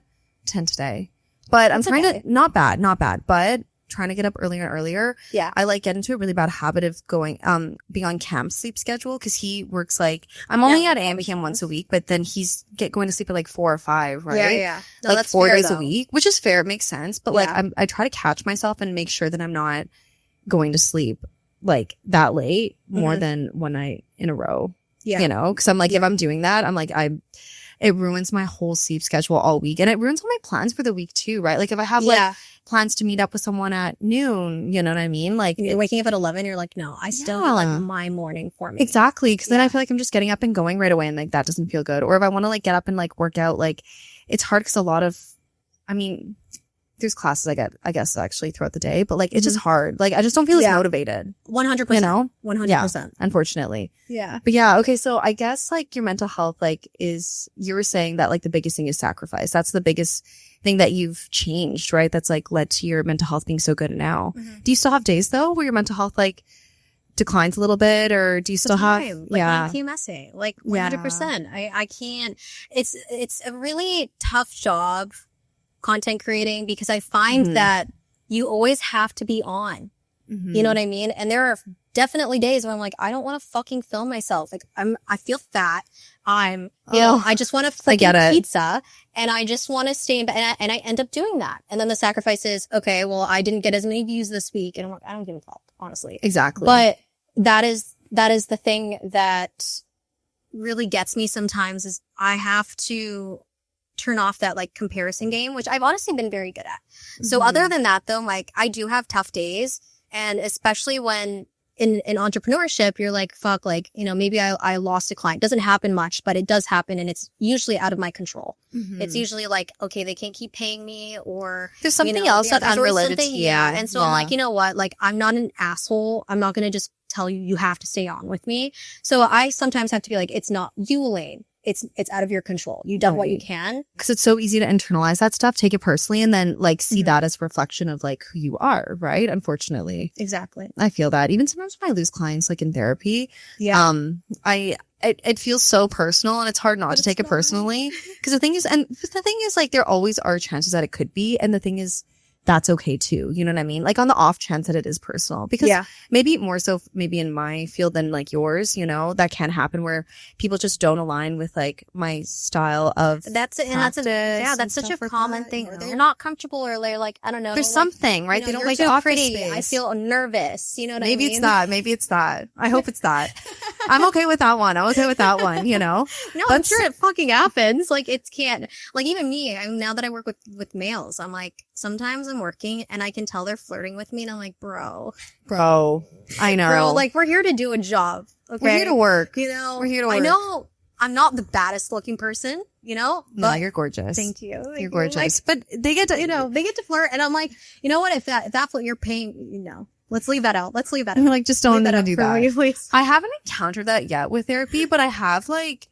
B: 10 today. But I'm trying to, not bad, but trying to get up earlier and earlier.
C: Yeah.
B: I like get into a really bad habit of going, being on Cam's sleep schedule because he works like, I'm only at AM once a week, but then he's going to sleep at like 4 or 5, right?
C: Yeah. No,
B: like
C: that's
B: 4
C: fair,
B: days
C: though.
B: a week, which is fair. It makes sense. But like, I try to catch myself and make sure that I'm not going to sleep like that late more than one night in a row.
C: Yeah.
B: You know, because I'm like, if I'm doing that, I'm like, it ruins my whole sleep schedule all week. And it ruins all my plans for the week too, right? Like if I have like plans to meet up with someone at noon, you know what I mean? Like
C: you're waking up at 11, you're like, no, I still like my morning for me.
B: Exactly. Because then I feel like I'm just getting up and going right away and like that doesn't feel good. Or if I want to like get up and like work out, like it's hard because there's classes I guess actually throughout the day, but like it's just hard. Like I just don't feel as motivated.
C: 100%.
B: You know?
C: 100%.
B: Yeah, unfortunately.
C: Yeah.
B: But yeah, okay, so I guess like your mental health you were saying that like the biggest thing is sacrifice. That's the biggest thing that you've changed, right? That's like led to your mental health being so good now. Do you still have days though where your mental health like declines a little bit, or do you still have
C: like PMSA, like 100%. I can't. It's a really tough job, content creating, because I find that you always have to be on. You know what I mean? And there are definitely days where I'm like, I don't want to fucking film myself. Like I feel fat. I just want to fucking pizza and I just want to stay in bed. And I end up doing that. And then the sacrifice is, okay, well, I didn't get as many views this week. And I'm like, I don't give a fuck, honestly.
B: Exactly.
C: But that is the thing that really gets me sometimes is I have to turn off that like comparison game, which I've honestly been very good at. So other than that though, like I do have tough days. And especially when in entrepreneurship, you're like, fuck, like, maybe I lost a client. Doesn't happen much, but it does happen. And it's usually out of my control. It's usually like, okay, they can't keep paying me, or
B: there's something else that's unrelated to you.
C: Yeah. And so I'm like, you know what? Like, I'm not an asshole. I'm not going to just tell you have to stay on with me. So I sometimes have to be like, it's not you, Elaine. It's out of your control. You've done what you can.
B: Because it's so easy to internalize that stuff, take it personally, and then like see that as a reflection of like who you are, right? Unfortunately.
C: Exactly.
B: I feel that. Even sometimes when I lose clients like in therapy, it feels so personal and it's hard not to take it personally. Because the thing is like there always are chances that it could be, and the thing is that's okay too. You know what I mean? Like on the off chance that it is personal, because maybe more so maybe in my field than like yours, that can happen where people just don't align with like my style of
C: that's such a common thing. Or they're not comfortable, or they're like, I don't know.
B: There's something, right? They don't like
C: too
B: office
C: pretty.
B: space.
C: I feel nervous. You know what I mean?
B: Maybe it's that. I hope it's that. I'm okay with that one.
C: No, I'm sure it fucking happens. Like it can't, like even me, now that I work with males, I'm like, sometimes I'm working and I can tell they're flirting with me and I'm like, bro,
B: I know.
C: Bro, like we're here to do a job. Okay?
B: We're here to work.
C: We're
B: here to work.
C: I know I'm not the baddest looking person, you know?
B: No, you're gorgeous.
C: Thank you.
B: You're gorgeous. Like, but they get to,
C: they get to flirt. And I'm like, you know what? If that's what you're paying, let's leave that out. Let's leave that out.
B: I'm like, just don't do that.
C: Me, please.
B: I haven't encountered that yet with therapy, but I have like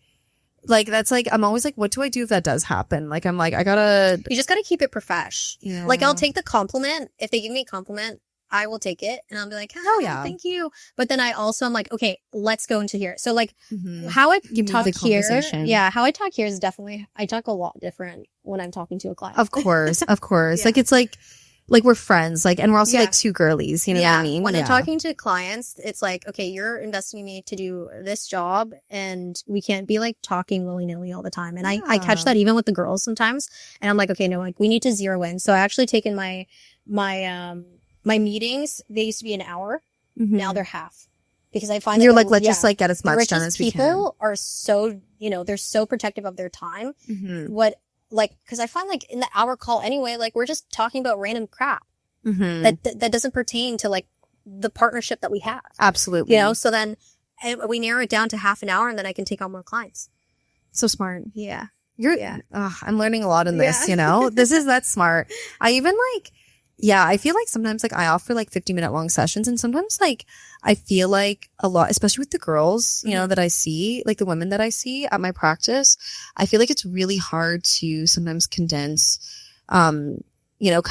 B: that's like, I'm always like, what do I do if that does happen? Like, I'm like, you
C: just gotta keep it profesh.
B: Yeah.
C: Like, I'll take the compliment. If they give me a compliment, I will take it and I'll be like, oh yeah, thank you. But then I'm like, okay, let's go into here. So like how I talk here. Yeah. How I talk here is definitely, I talk a lot different when I'm talking to a client.
B: Of course. Of course. Yeah. Like, it's like we're friends, like, and we're also like two girlies, you know what I mean?
C: When I'm talking to clients, it's like, okay, you're investing in me to do this job and we can't be like talking willy-nilly all the time. And I catch that even with the girls sometimes. And I'm like, okay, no, like we need to zero in. So I actually taken my meetings, they used to be an hour. Now they're half. Because I find
B: you're like, let's just like get as much done as we can.
C: People are so, they're so protective of their time. Because I find like in the hour call anyway, like we're just talking about random crap that doesn't pertain to like the partnership that we have.
B: Absolutely.
C: So then we narrow it down to half an hour and then I can take on more clients.
B: So smart.
C: Yeah.
B: I'm learning a lot in this, that's smart. I even like, I feel like sometimes like I offer like 50-minute long sessions and sometimes like I feel like a lot, especially with the girls, that I see, like the women that I see at my practice, I feel like it's really hard to sometimes condense, kind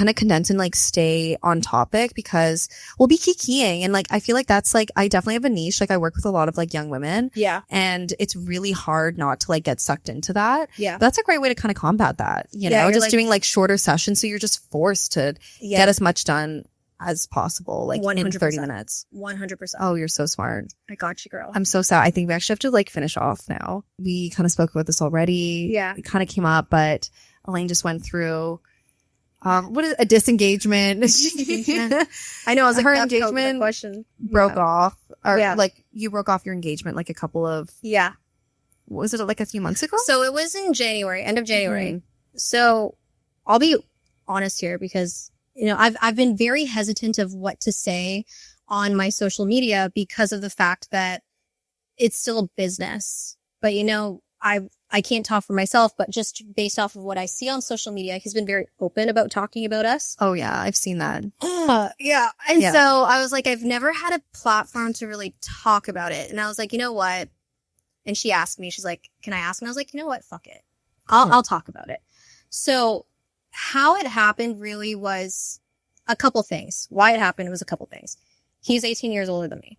B: of condense and like stay on topic because we'll be kikiing. And like, I feel like that's like, I definitely have a niche. Like I work with a lot of like young women. Yeah. And it's really hard not to like get sucked into that. Yeah. But that's a great way to kind of combat that, just like, doing like shorter sessions. So you're just forced to get as much done as possible, like 100%. In 30 minutes.
C: 100%.
B: Oh, you're so smart.
C: I got you, girl.
B: I'm so sad. I think we actually have to like finish off now. We kind of spoke about this already. Yeah. It kind of came up, but Elaine just went through what is a disengagement?
C: I know. I was like,
B: her engagement broke off, or like you broke off your engagement like a couple of was it like a few months ago?
C: So it was in January, end of January. So I'll be honest here because I've been very hesitant of what to say on my social media because of the fact that it's still a business. But I can't talk for myself, but just based off of what I see on social media, he's been very open about talking about us.
B: Oh yeah, I've seen that.
C: Yeah. And so I was like, I've never had a platform to really talk about it. And I was like, you know what? And she asked me, she's like, can I ask? And I was like, you know what? Fuck it. I'll talk about it. So how it happened really was a couple things. Why it happened was a couple things. He's 18 years older than me.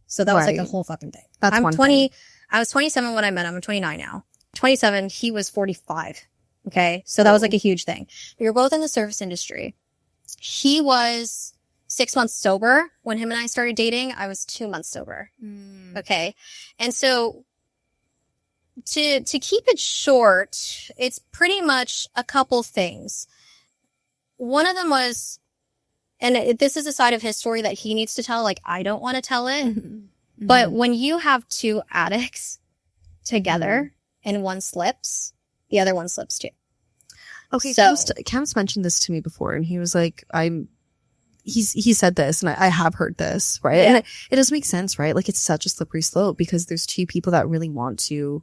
C: So that was like a whole fucking thing.
B: That's
C: I'm
B: one
C: 20.
B: Thing.
C: I was 27 when I met him. I'm 29 now. 27. He was 45. Okay. So that was like a huge thing. We were both in the service industry. He was 6 months sober when him and I started dating. I was 2 months sober. Okay. And so to keep it short, it's pretty much a couple things. One of them was, and this is a side of his story that he needs to tell. Like, I don't want to tell it. But when you have two addicts together and one slips, the other one slips too.
B: Okay, so Cam's mentioned this to me before, and he was like, he said this, and I have heard this, right? Yeah. And it does make sense, right? Like, it's such a slippery slope because there's two people that really want to,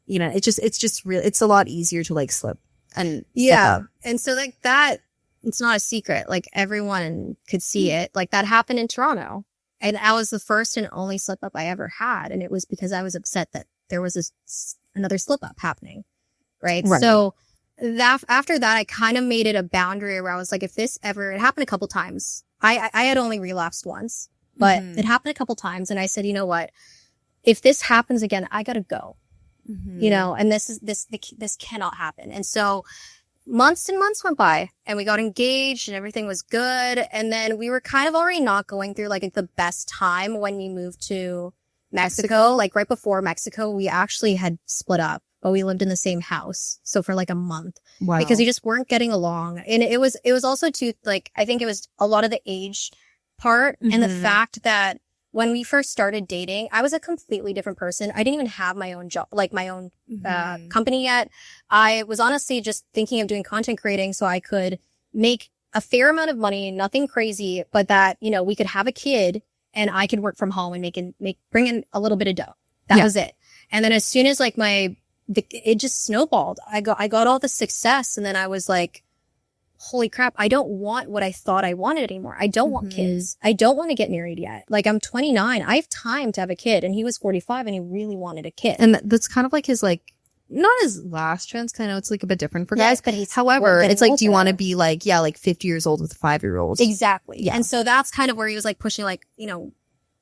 B: it's just real. It's a lot easier to like slip and slip up.
C: And so like that, it's not a secret. Like everyone could see it. Like that happened in Toronto. And that was the first and only slip up I ever had. And it was because I was upset that there was another slip up happening. Right. So after that, I kind of made it a boundary where I was like, if this ever, it happened a couple times. I had only relapsed once, but it happened a couple times. And I said, you know what? If this happens again, I got to go, and this cannot happen. And so months and months went by and we got engaged and everything was good. And then we were kind of already not going through like the best time when we moved to Mexico. Like right before Mexico, we actually had split up, but we lived in the same house. So for like a month, because we just weren't getting along. And it was also too, like, I think it was a lot of the age part and the fact that when we first started dating, I was a completely different person. I didn't even have my own job, like my own company yet. I was honestly just thinking of doing content creating so I could make a fair amount of money, nothing crazy, but that, we could have a kid and I could work from home and bring in a little bit of dough. That was it. And then as soon as like it just snowballed. I got all the success, and then I was like, holy crap, I don't want what I thought I wanted anymore. I don't want kids. I don't want to get married yet. Like, I'm 29. I have time to have a kid. And he was 45 and he really wanted a kid.
B: And that's kind of like his, like, not his last chance, because I know it's like a bit different for guys.
C: But he's
B: however, it's like,
C: older.
B: do you want to be like, yeah, like 50 years old with a 5-year-old?
C: Exactly.
B: Yeah.
C: And so that's kind of where he was like pushing, like, you know,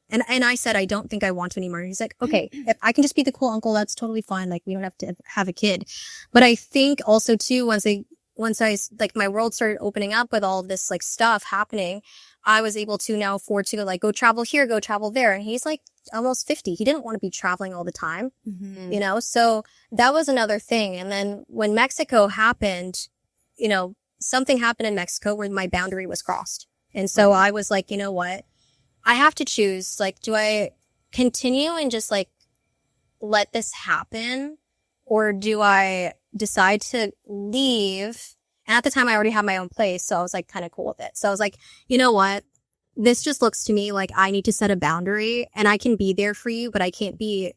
C: and I said, I don't think I want to anymore. He's like, okay, if I can just be the cool uncle, that's totally fine. Like, we don't have to have a kid. But I think also too, once I like, my world started opening up with all of this like stuff happening, I was able to now afford to like go travel here, go travel there. And he's like almost 50. He didn't want to be traveling all the time, you know? So that was another thing. And then when Mexico happened, you know, something happened in Mexico where my boundary was crossed. And so I was like, you know what? I have to choose. Like, do I continue and just like let this happen? Or do I decide to leave? And at the time I already had my own place. So I was like kind of cool with it. So I was like, you know what? This just looks to me like I need to set a boundary, and I can be there for you, but I can't be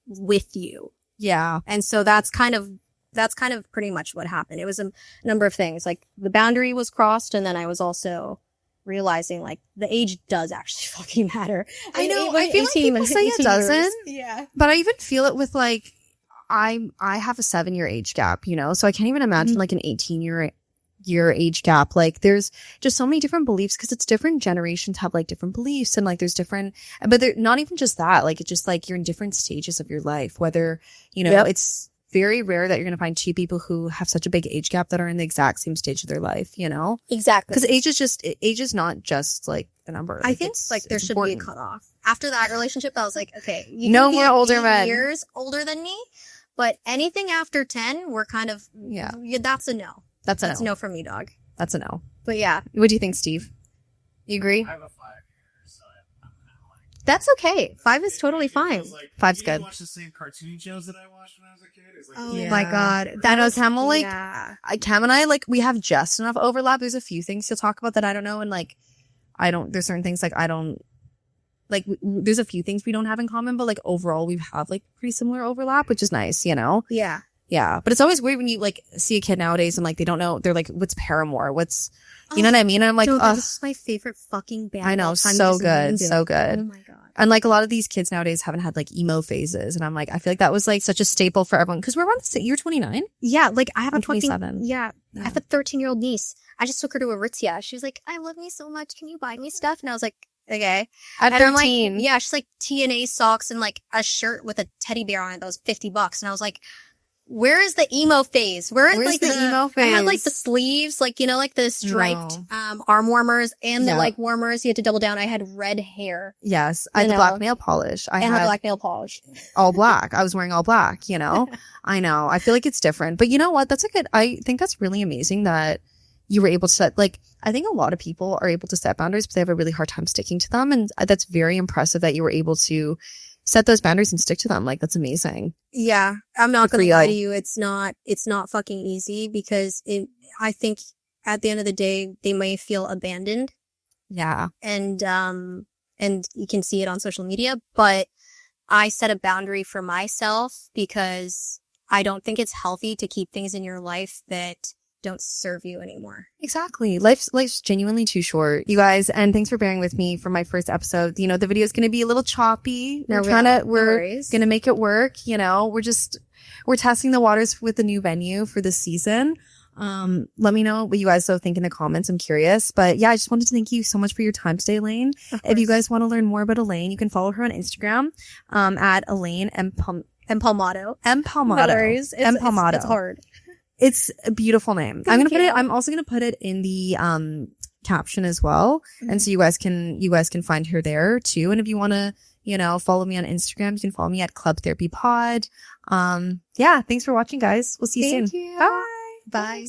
C: with you.
B: Yeah.
C: And so that's kind of pretty much what happened. It was a number of things. Like, the boundary was crossed, and then I was also realizing like the age does actually fucking matter.
B: I know. I feel like people say it doesn't. Yeah. But I even feel it with like, I have a 7-year age gap, you know, so I can't even imagine like an 18-year age gap. Like, there's just so many different beliefs, because it's different generations have like different beliefs, and like there's different, but they're not even just that. Like, it's just like you're in different stages of your life, whether, you know, it's very rare that you're going to find two people who have such a big age gap that are in the exact same stage of their life, you know?
C: Exactly.
B: Because age is not just like a number.
C: I think like there should be a cutoff. After that relationship, I was like, okay, you
B: no
C: can
B: more
C: be
B: older men.
C: years older than me, but anything after 10, we're kind of, that's a no.
B: That's
C: a no for me, dog.
B: That's a no.
C: But yeah.
B: What do you think, Steve? You agree?
D: I have a 5-year, so I'm kind of like...
C: That's okay. 5 is totally fine.
D: Like,
B: 5's good.
D: You watch the same cartoon shows that I watched when I was a kid? It's like,
C: Oh my God.
B: I know Cam will like, Cam and I, like, we have just enough overlap. There's a few things he'll talk about that I don't know. And like, there's certain things like I don't, like, there's a few things we don't have in common, but like overall we have like pretty similar overlap, which is nice, you know?
C: Yeah.
B: Yeah. But it's always weird when you like see a kid nowadays and like they don't know, they're like, what's Paramore? What's, you know what I mean? And I'm like,
C: this is my favorite fucking band.
B: I know. So good. So good.
C: Oh my God.
B: And like a lot of these kids nowadays haven't had like emo phases. And I'm like, I feel like that was like such a staple for everyone. Cause we're around you're 29.
C: Yeah. Like I have
B: I'm
C: a
B: 27.
C: I have a 13-year-old niece. I just took her to Aritzia. She was like, I love me so much. Can you buy me stuff? And I was like, okay.
B: At 13.
C: I'm like, yeah, she's like TNA socks and like a shirt with a teddy bear on it that was $50. And I was like, where is the emo phase? Where's like the
B: emo phase?
C: I had like the sleeves, like, you know, like the striped arm warmers and the like warmers. You had to double down. I had red hair.
B: Yes. I had the black nail polish. I had
C: the black nail polish.
B: All black. I was wearing all black, you know? I know. I feel like it's different. But you know what? I think that's really amazing that you were able to set, like, I think a lot of people are able to set boundaries, but they have a really hard time sticking to them. And that's very impressive that you were able to set those boundaries and stick to them. Like, that's amazing.
C: Yeah. I'm not going to lie to you. It's not fucking easy, because I think at the end of the day, they may feel abandoned.
B: Yeah.
C: And you can see it on social media, but I set a boundary for myself because I don't think it's healthy to keep things in your life that don't serve you anymore.
B: Exactly. Life's genuinely too short, you guys. And thanks for bearing with me for my first episode. You know, the video is going to be a little choppy. We're going to make it work. You know, we're testing the waters with the new venue for this season. Let me know what you guys think in the comments. I'm curious. But yeah, I just wanted to thank you so much for your time today, Elaine. If you guys want to learn more about Elaine, you can follow her on Instagram, at Elaine
C: Empalmado.
B: Empalmado.
C: It's hard.
B: It's a beautiful name. I'm also going to put it in the, caption as well. Mm-hmm. And so you guys can find her there too. And if you want to, you know, follow me on Instagram, you can follow me at Club Therapy Pod. Yeah. Thanks for watching, guys. We'll see you soon.
C: Thank you.
B: Bye.
C: Bye.